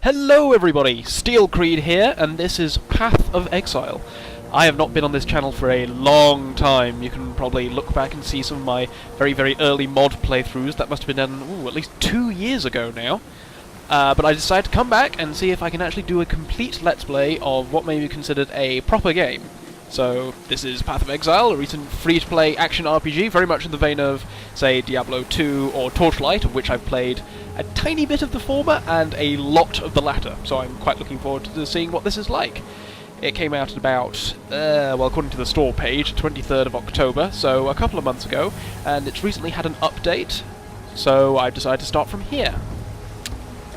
Hello everybody, Steel Creed here, and this is Path of Exile. I have not been on this channel for a long time. You can probably look back and see some of my very, very early mod playthroughs. That must have been done, at least 2 years ago now. But I decided to come back and see if I can actually do a complete Let's Play of what may be considered a proper game. So, this is Path of Exile, a recent free-to-play action RPG, very much in the vein of, say, Diablo 2 or Torchlight, of which I've played a tiny bit of the former and a lot of the latter, so I'm quite looking forward to seeing what this is like. It came out at about, well, according to the store page, 23rd of October, so a couple of months ago, and it's recently had an update, so I've decided to start from here.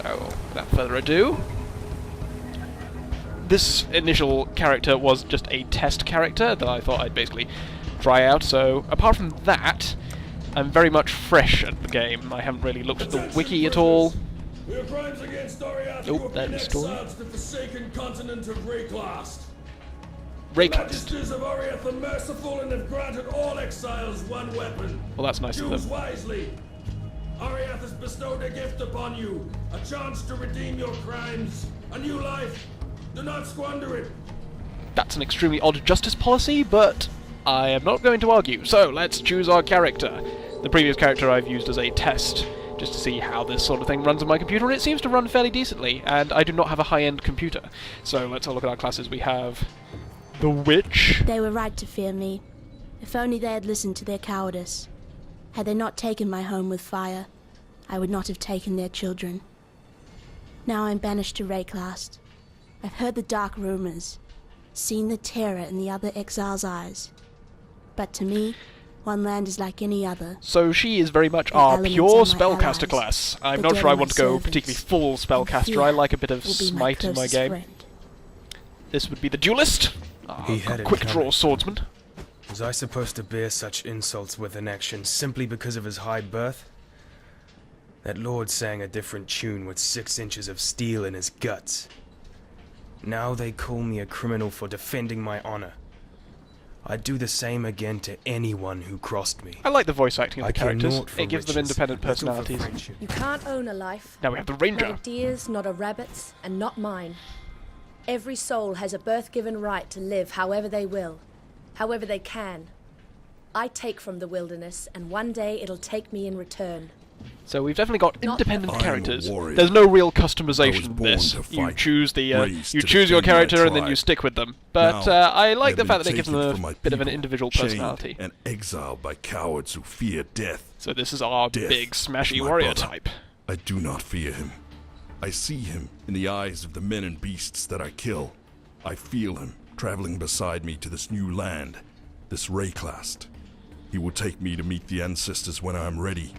So, without further ado, this initial character was just a test character that I thought I'd basically try out, so apart from that, I'm very much fresh at the game. I haven't really looked at the wiki at all. Oh, there's the story. The forsaken continent of Rayclast. Rayclast. The of Ariath are merciful and have granted all exiles one weapon. Well, that's nice of them. Choose wisely. Ariath has bestowed a gift upon you, a chance to redeem your crimes, a new life. Do not squander it. That's an extremely odd justice policy, but I am not going to argue. So, let's choose our character. The previous character I've used as a test, just to see how this sort of thing runs on my computer, and it seems to run fairly decently, and I do not have a high-end computer. So, let's have a look at our classes. We have the Witch. They were right to fear me. If only they had listened to their cowardice. Had they not taken my home with fire, I would not have taken their children. Now I'm banished to Rayclast. I've heard the dark rumors, seen the terror in the other exiles' eyes. But to me, one land is like any other. So she is very much our pure spellcaster class. I'm not sure I want to go particularly full spellcaster. I like a bit of smite in my game. This would be the duelist. Quick draw swordsman. Was I supposed to bear such insults with an action simply because of his high birth? That lord sang a different tune with 6 inches of steel in his guts. Now they call me a criminal for defending my honor. I'd do the same again to anyone who crossed me. I like the voice acting of the characters. It gives them independent personalities. You can't own a life. Now we have the ranger. Not a deer's, not a rabbit's, and not mine. Every soul has a birth-given right to live however they will, however they can. I take from the wilderness, and one day it'll take me in return. So we've definitely got independent characters. There's no real customization in this. You choose your character and then you stick with them. But I like the fact that it gives them a bit of an individual personality. And exiled by cowards who fear death. So this is our big smashy warrior type. I do not fear him. I see him in the eyes of the men and beasts that I kill. I feel him traveling beside me to this new land, this Rayclast. He will take me to meet the ancestors when I am ready.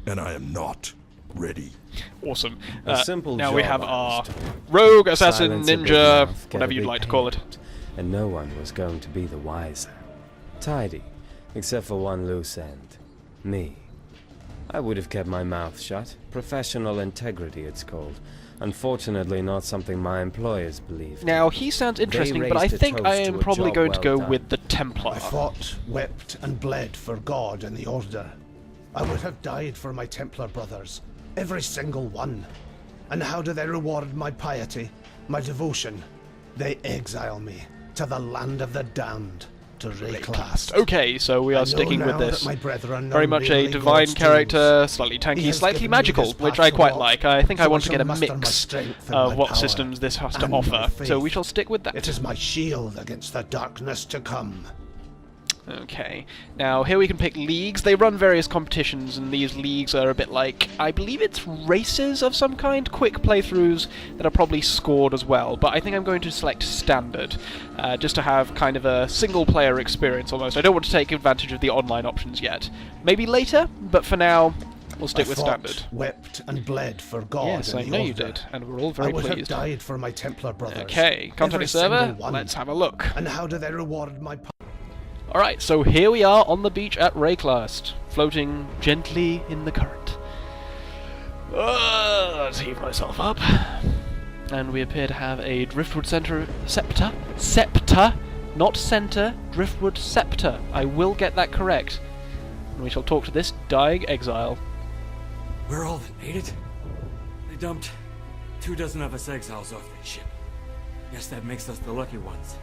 And I am not ready. Awesome. Now we have our rogue, assassin, ninja, whatever you'd like to call it. And no one was going to be the wiser. Tidy, except for one loose end. Me. I would have kept my mouth shut. Professional integrity, it's called. Unfortunately, not something my employers believe. Now, he sounds interesting, but I think I am probably going to go with the Templar. I fought, wept, and bled for God and the Order. I would have died for my Templar brothers, every single one. And how do they reward my piety, my devotion? They exile me to the land of the damned, to Rayclast. Okay, so we are sticking with this. Very much a divine character, slightly tanky, slightly magical, which I quite like. I think I want to get a mix of what systems this has to offer, so we shall stick with that. It is my shield against the darkness to come. Okay, now here we can pick leagues. They run various competitions, and these leagues are a bit like, I believe it's races of some kind, quick playthroughs that are probably scored as well, but I think I'm going to select standard, just to have kind of a single-player experience almost. I don't want to take advantage of the online options yet. Maybe later, but for now, we'll stick with standard. Wept and bled for God. Yes, I know you did, and we're all very pleased. I would have died for my Templar brothers. Okay, contact the server, let's have a look. And how do they reward my... Alright, so here we are on the beach at Rayclast, floating gently in the current. Let's heave myself up. And we appear to have a driftwood scepter, not center, driftwood scepter. I will get that correct. And we shall talk to this dying exile. We're all that made it. They dumped 24 of us exiles off that ship. Guess that makes us the lucky ones.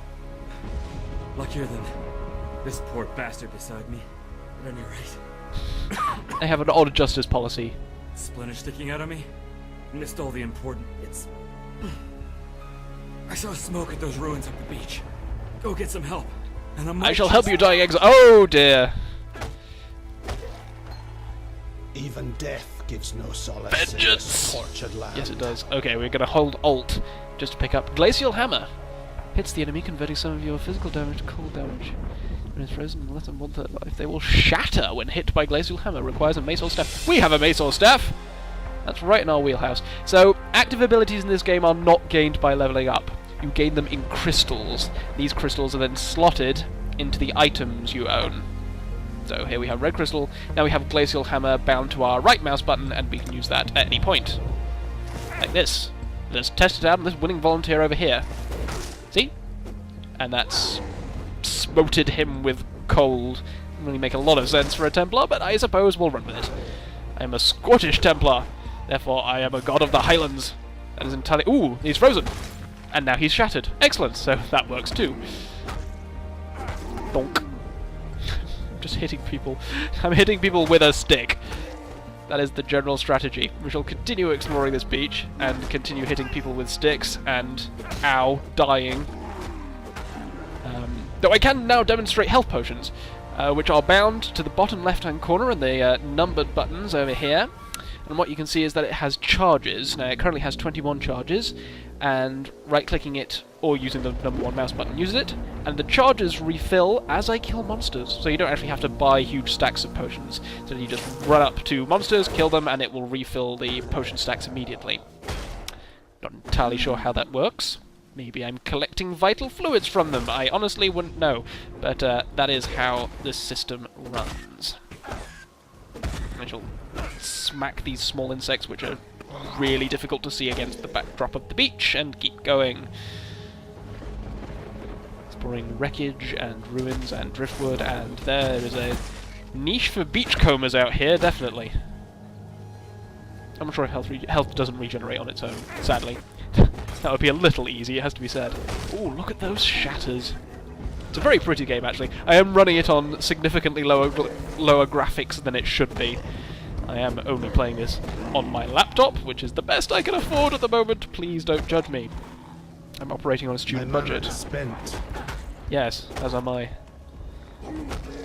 Luckier than this poor bastard beside me, at any rate. I have an odd justice policy. Splinter sticking out of me? Missed all the important bits. I saw smoke at those ruins up the beach. Go get some help. And I shall help you, dying exile. Oh dear. Even death gives no solace in Vengeance! this tortured land. Yes, it does. Okay, we're gonna hold Alt just to pick up Glacial Hammer. Hits the enemy, converting some of your physical damage to cold damage. When it's frozen, less than 1/3 life. They will shatter when hit by Glacial Hammer. Requires a mace or staff. We have a mace or staff! That's right in our wheelhouse. So, active abilities in this game are not gained by leveling up. You gain them in crystals. These crystals are then slotted into the items you own. So here we have red crystal, now we have glacial hammer bound to our right mouse button, and we can use that at any point. Like this. Let's test it out on this winning volunteer over here. See? And that's smoted him with cold. Doesn't really make a lot of sense for a Templar, but I suppose we'll run with it. I am a Scottish Templar, therefore I am a god of the Highlands. That is entirely— ooh, he's frozen! And now he's shattered. Excellent, so that works too. Bonk. Just hitting people. I'm hitting people with a stick. That is the general strategy. We shall continue exploring this beach and continue hitting people with sticks and, ow, dying. Though I can now demonstrate health potions, which are bound to the bottom left-hand corner and the numbered buttons over here. And what you can see is that it has charges. Now it currently has 21 charges, and right-clicking it or using the number 1 mouse button uses it, and the charges refill as I kill monsters. So you don't actually have to buy huge stacks of potions. So you just run up to monsters, kill them, and it will refill the potion stacks immediately. Not entirely sure how that works. Maybe I'm collecting vital fluids from them. I honestly wouldn't know. But that is how this system runs. I shall smack these small insects, which are really difficult to see against the backdrop of the beach, and keep going. Exploring wreckage and ruins and driftwood, and there is a niche for beachcombers out here, definitely. I'm not sure if health doesn't regenerate on its own, sadly. That would be a little easy, it has to be said. Ooh, look at those shatters. It's a very pretty game, actually. I am running it on significantly lower graphics than it should be. I am only playing this on my laptop, which is the best I can afford at the moment. Please don't judge me. I'm operating on a student budget. Spent. Yes, as am I.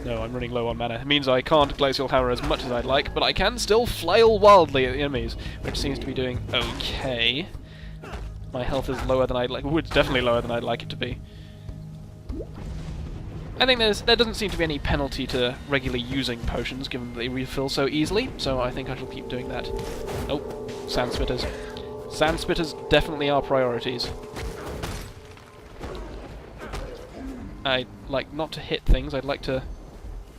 No, I'm running low on mana. It means I can't glacial hammer as much as I'd like, but I can still flail wildly at the enemies, which seems to be doing okay. My health is lower than I'd like. Ooh, it's definitely lower than I'd like it to be. I think there doesn't seem to be any penalty to regularly using potions, given that they refill so easily, so I think I shall keep doing that. Oh, sand spitters. Sand spitters definitely are priorities. I'd like not to hit things, I'd like to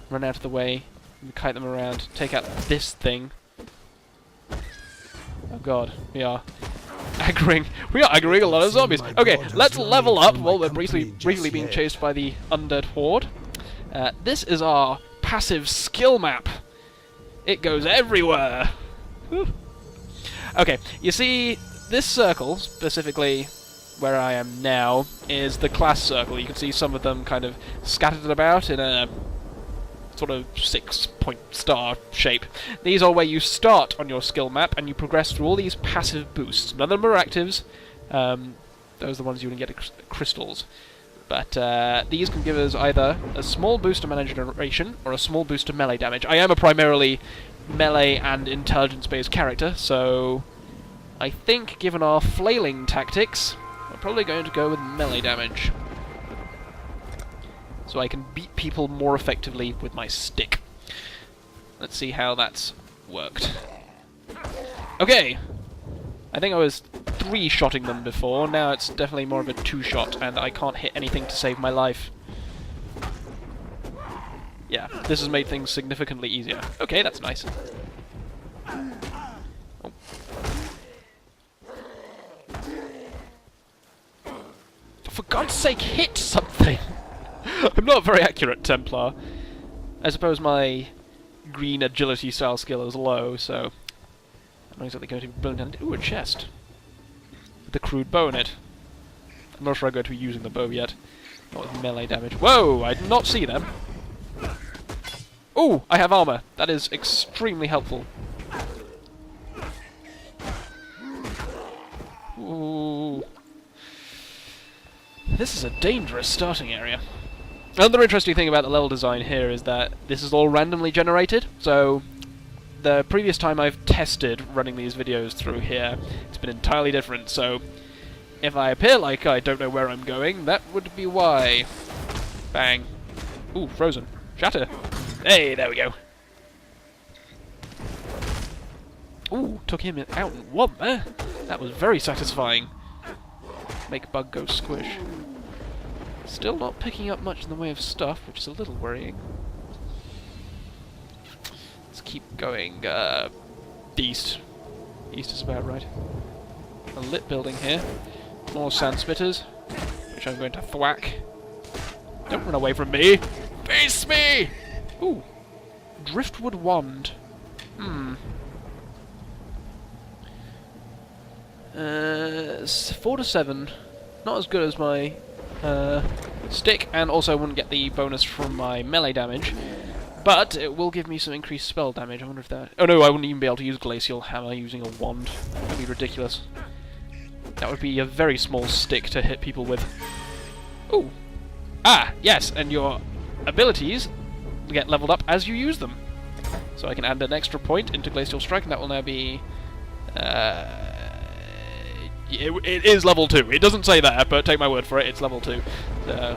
run out of the way, and kite them around, take out this thing. Oh god, we are aggroing a lot of zombies. Okay, let's level up while we're briefly being chased by the undead horde. This is our passive skill map. It goes everywhere. Whew. Okay, you see, this circle, specifically where I am now, is the class circle. You can see some of them kind of scattered about in a sort of 6-point star shape. These are where you start on your skill map, and you progress through all these passive boosts. None of them are actives. Those are the ones you can get at crystals. But these can give us either a small boost to mana generation, or a small boost to melee damage. I am a primarily melee and intelligence-based character, so I think, given our flailing tactics, we're probably going to go with melee damage. So I can beat people more effectively with my stick. Let's see how that's worked. Okay! I think I was 3-shotting them before, now it's definitely more of a 2-shot, and I can't hit anything to save my life. Yeah, this has made things significantly easier. Okay, that's nice. Oh. For God's sake, hit something! I'm not very accurate, Templar. I suppose my green agility style skill is low, so I'm not exactly going to be brilliant. Ooh, a chest. with the crude bow in it. I'm not sure I'm going to be using the bow yet. Not with melee damage. Whoa! I did not see them. Ooh! I have armor. That is extremely helpful. Ooh. This is a dangerous starting area. Another interesting thing about the level design here is that this is all randomly generated, so the previous time I've tested running these videos through here, it's been entirely different, so if I appear like I don't know where I'm going, that would be why. Bang. Ooh, frozen. Shatter. Hey, there we go. Ooh, took him out in one there. That was very satisfying. Make bug go squish. Still not picking up much in the way of stuff, which is a little worrying. Let's keep going. East. East is about right. A lit building here. More sand spitters, which I'm going to thwack. Don't run away from me! Face me! Ooh. Driftwood wand. 4 to 7. Not as good as my stick, and also wouldn't get the bonus from my melee damage. But it will give me some increased spell damage. I wonder if that... Oh no, I wouldn't even be able to use Glacial Hammer using a wand. That would be ridiculous. That would be a very small stick to hit people with. Ooh. Ah, yes, and your abilities get leveled up as you use them. So I can add an extra point into Glacial Strike, and that will now be... It is level 2. It doesn't say that, but take my word for it, it's level 2. So...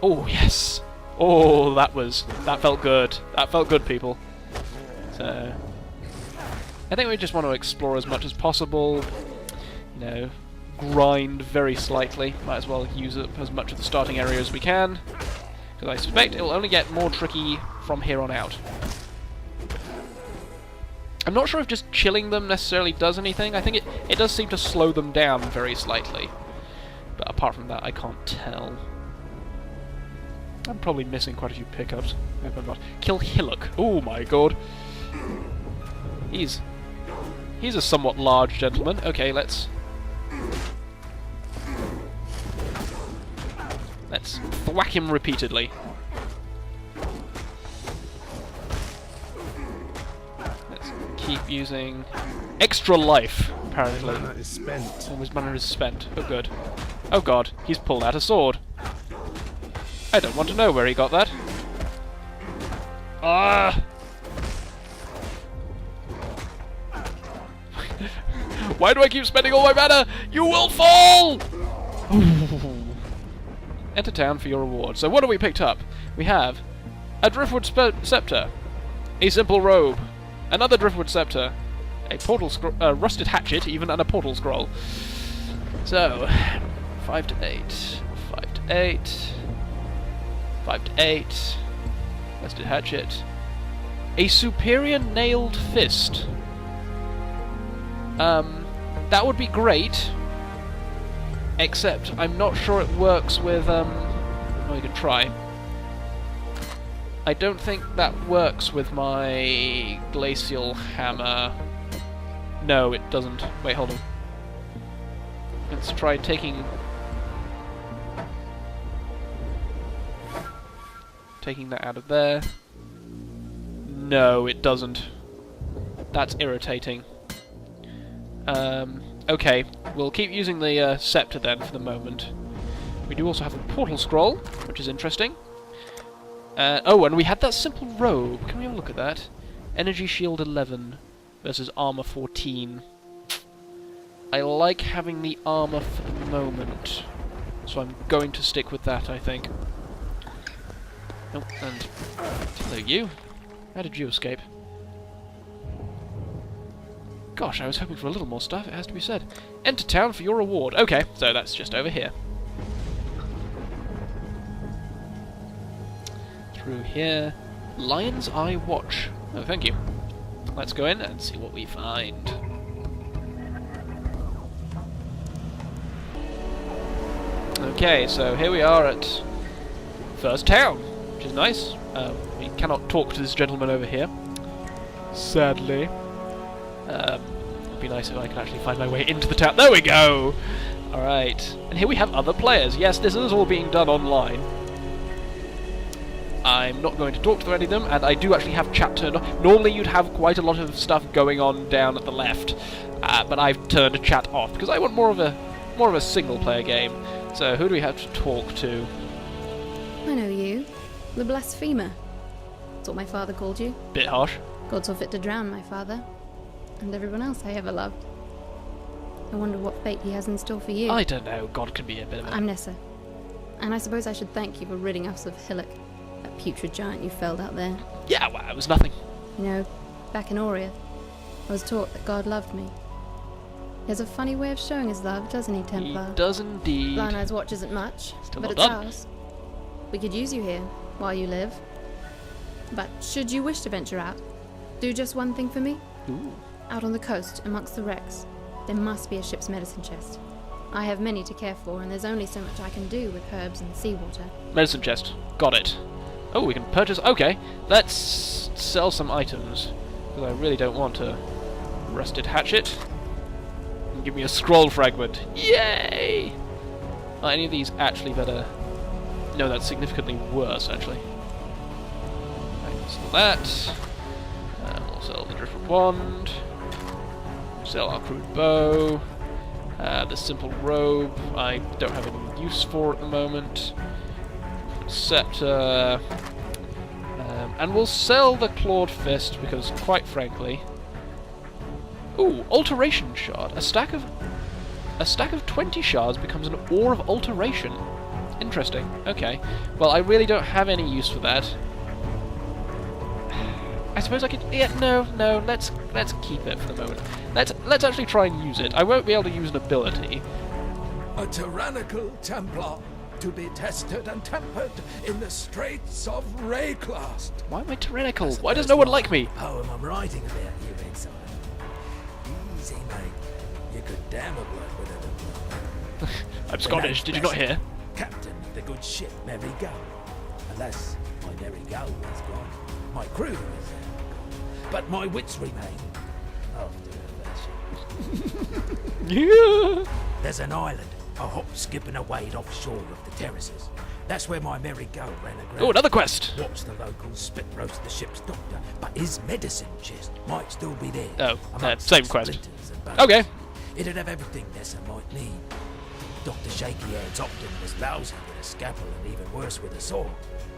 Oh, yes! Oh, that felt good. That felt good, people. So... I think we just want to explore as much as possible. You know, grind very slightly. Might as well use up as much of the starting area as we can. Because I suspect it will only get more tricky from here on out. I'm not sure if just chilling them necessarily does anything. I think it does seem to slow them down very slightly. But apart from that, I can't tell. I'm probably missing quite a few pickups. I hope I'm not. Kill Hillock. Oh my god. He's a somewhat large gentleman. Okay, let's thwack him repeatedly. Let's keep using extra life, apparently. My mana is spent. Oh, his mana is spent. Oh good. Oh god, he's pulled out a sword. I don't want to know where he got that. Ah! Why do I keep spending all my mana? You will fall! Enter town for your reward. So what have we picked up? We have a Driftwood Scepter, a simple robe, another Driftwood Scepter, a portal rusted hatchet, even, and a portal scroll. So, 5 to 8, 5 to 8, 5 to 8, rusted hatchet, a superior nailed fist. That would be great, except I'm not sure it works with, well, you can try. I don't think that works with my Glacial Hammer. No, it doesn't. Wait, hold on. Let's try taking that out of there. No, it doesn't. That's irritating. Okay, we'll keep using the scepter then for the moment. We do also have the portal scroll, which is interesting. Oh, and we had that simple robe. Can we have a look at that? Energy shield 11 versus armor 14. I like having the armor for the moment, so I'm going to stick with that, I think. Oh, and hello you. How did you escape? Gosh, I was hoping for a little more stuff, it has to be said. Enter town for your reward. Okay, so that's just over here. Through here. Lion's Eye Watch. Oh, thank you. Let's go in and see what we find. Okay, so here we are at First Town, which is nice. We cannot talk to this gentleman over here, sadly. It'd be nice if I could actually find my way into the town. There we go! Alright. And here we have other players. Yes, this is all being done online. I'm not going to talk to any of them, and I do actually have chat turned on. Normally you'd have quite a lot of stuff going on down at the left, but I've turned chat off because I want more of a single-player game. So who do we have to talk to? I know you. The blasphemer. That's what my father called you. Bit harsh. God saw fit to drown my father. And everyone else I ever loved. I wonder what fate he has in store for you. I don't know. God can be a bit of a... I'm Nessa. And I suppose I should thank you for ridding us of Hillock, that putrid giant you felled out there. Yeah, well, it was nothing. You know, back in Aurea, I was taught that God loved me. He has a funny way of showing his love, doesn't he, Templar? He does indeed. Blind Eyes Watch isn't much, Still but not it's done. ours. We could use you here, while you live. But should you wish to venture out, do just one thing for me. Ooh. Out on the coast, amongst the wrecks, there must be a ship's medicine chest. I have many to care for, and there's only so much I can do with herbs and seawater. Medicine chest. Got it. Oh, we can purchase... Okay, let's sell some items. Because I really don't want a rusted hatchet. And give me a scroll fragment. Yay! Are any of these actually better? No, that's significantly worse, actually. I can sell that. We'll sell the driftwood wand. Sell our crude bow. The simple robe I don't have any use for at the moment. Scepter. And we'll sell the clawed fist because, quite frankly... Ooh, alteration shard. A stack of 20 shards becomes an ore of alteration. Interesting. Okay. Well, I really don't have any use for that. I suppose I could... Yeah, no. Let's keep it for the moment. Let's actually try and use it. I won't be able to use an ability. A tyrannical Templar to be tested and tempered in the straits of Rayclast. Why am I tyrannical? Why does no one like me? Poem I'm writing about you, Exile. Easy, mate. You could damn a bloke with it. I'm Scottish, did you not hear? Captain of the good ship Merry Go. Alas, my Merry Go is gone. My crew is gone. But my wits remain. After a fashion. Yeah. There's an island, a hop, skip and a wade offshore of the terraces. That's where my Merry Go ran aground. Oh, another quest! Watch the locals spit roast the ship's doctor, but his medicine chest might still be there. Oh, amongst same the quest. splinters and bones. Okay. It'd have everything Nessa might need. Dr. Shaky Hands Opton was lousy with a scalpel and even worse with a saw.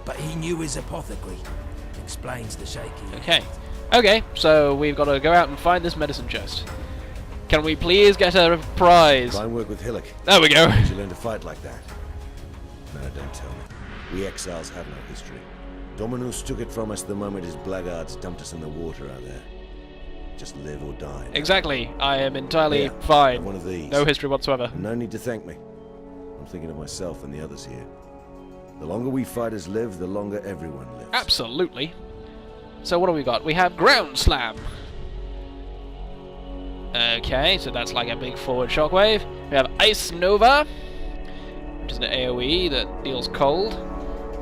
But he knew his apothecary. Explains the Shaky Hands. Okay, so we've got to go out and find this medicine chest. Can we please get a prize? Fine work with Hillock. There we go. Did you learn to fight like that? No, don't tell me. We exiles have no history. Dominus took it from us the moment his blackguards dumped us in the water out there. Just live or die. Exactly. I am entirely Yeah, fine. one of these. No history whatsoever. No need to thank me. I'm thinking of myself and the others here. The longer we fighters live, the longer everyone lives. Absolutely. So what do we got? We have Ground Slam. Okay, so that's like a big forward shockwave. We have Ice Nova, which is an AoE that deals cold.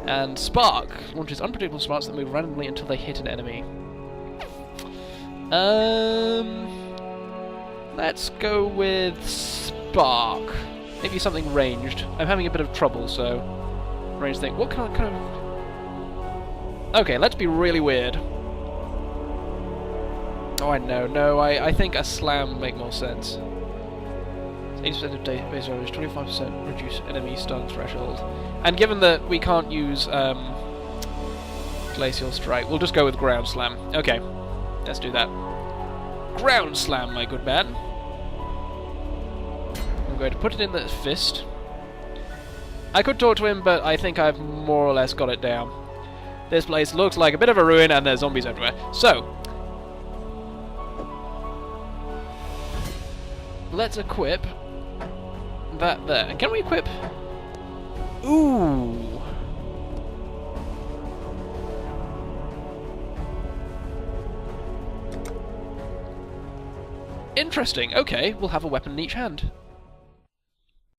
And Spark launches unpredictable sparks that move randomly until they hit an enemy. Let's go with Spark. Maybe something ranged. I'm having a bit of trouble, so ranged thing. What kind of... Okay, let's be really weird. Oh, I know. No, I think a slam would make more sense. 80% of base damage, 25% reduce enemy stun threshold. And given that we can't use Glacial Strike, we'll just go with Ground Slam. Okay, let's do that. Ground Slam, my good man. I'm going to put it in the fist. I could talk to him, but I think I've more or less got it down. This place looks like a bit of a ruin, and there's zombies everywhere. So, let's equip that there. Can we equip? Ooh. Interesting. Okay, we'll have a weapon in each hand.